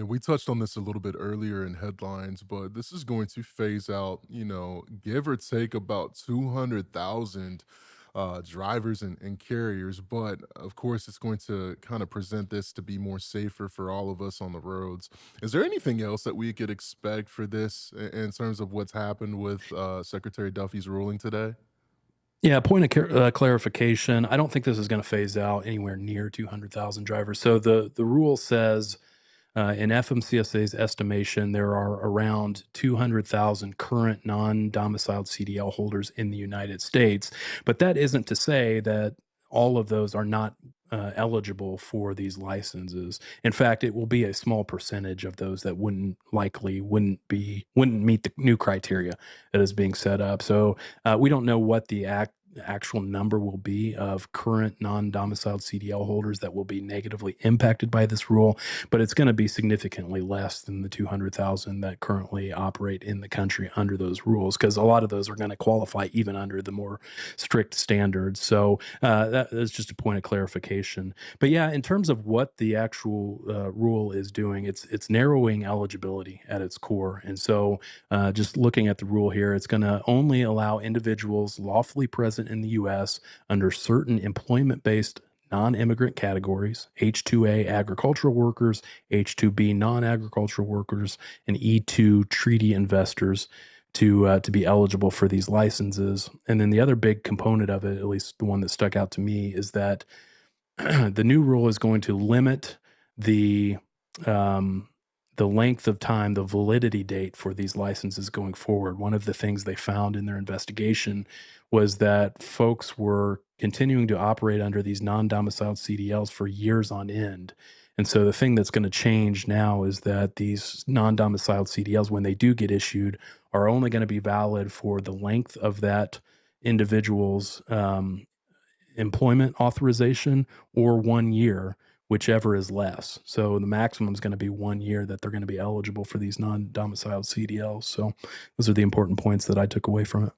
And we touched on this a little bit earlier in headlines, but this is going to phase out, give or take about 200,000 drivers and carriers. But of course, it's going to kind of present this to be more safer for all of us on the roads. Is there anything else that we could expect for this in terms of what's happened with Secretary Duffy's ruling today? Yeah, point of clarification. I don't think this is going to phase out anywhere near 200,000 drivers. So the rule says in FMCSA's estimation, there are around 200,000 current non-domiciled CDL holders in the United States. But that isn't to say that all of those are not eligible for these licenses. In fact, it will be a small percentage of those that wouldn't meet the new criteria that is being set up. So we don't know what the actual number will be of current non-domiciled CDL holders that will be negatively impacted by this rule, but it's going to be significantly less than the 200,000 that currently operate in the country under those rules, because a lot of those are going to qualify even under the more strict standards. So that is just a point of clarification. But yeah, in terms of what the actual rule is doing, it's narrowing eligibility at its core. And so just looking at the rule here, it's going to only allow individuals lawfully present in the U.S. under certain employment based non immigrant categories: H2A agricultural workers, H2B non agricultural workers, and E2 treaty investors to be eligible for these licenses. And then the other big component of it, at least the one that stuck out to me, is that the new rule is going to limit the um, the length of time, the validity date for these licenses going forward. One of the things they found in their investigation was that folks were continuing to operate under these non-domiciled CDLs for years on end. And so the thing that's going to change now is that these non-domiciled CDLs, when they do get issued, are only going to be valid for the length of that individual's employment authorization or 1 year, whichever is less. So the maximum is going to be 1 year that they're going to be eligible for these non domiciled CDLs. So those are the important points that I took away from it.